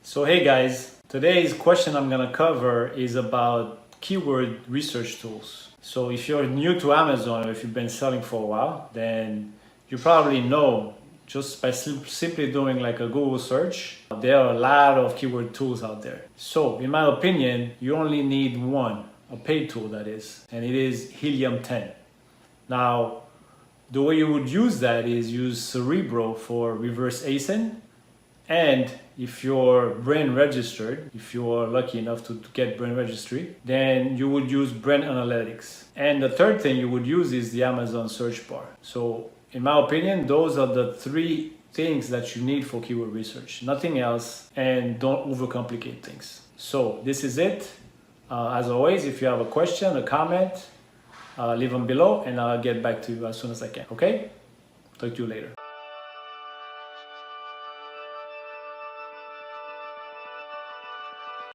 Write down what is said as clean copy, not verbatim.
So hey guys, today's question I'm gonna cover is about keyword research tools. So if you're new to Amazon or if you've been selling for a while, then you probably know just by simply doing like a Google search, there are a lot of keyword tools out there. So in my opinion, you only need one, a paid tool that is, and it is Helium 10. Now, the way you would use that is use Cerebro for reverse ASIN. And if you're brand registered, if you're lucky enough to get brand registry, then you would use brand analytics. And the third thing you would use is the Amazon search bar. So in my opinion, those are the three things that you need for keyword research, nothing else, and don't overcomplicate things. So this is it. As always, if you have a question, a comment, leave them below and I'll get back to you as soon as I can, okay? Talk to you later.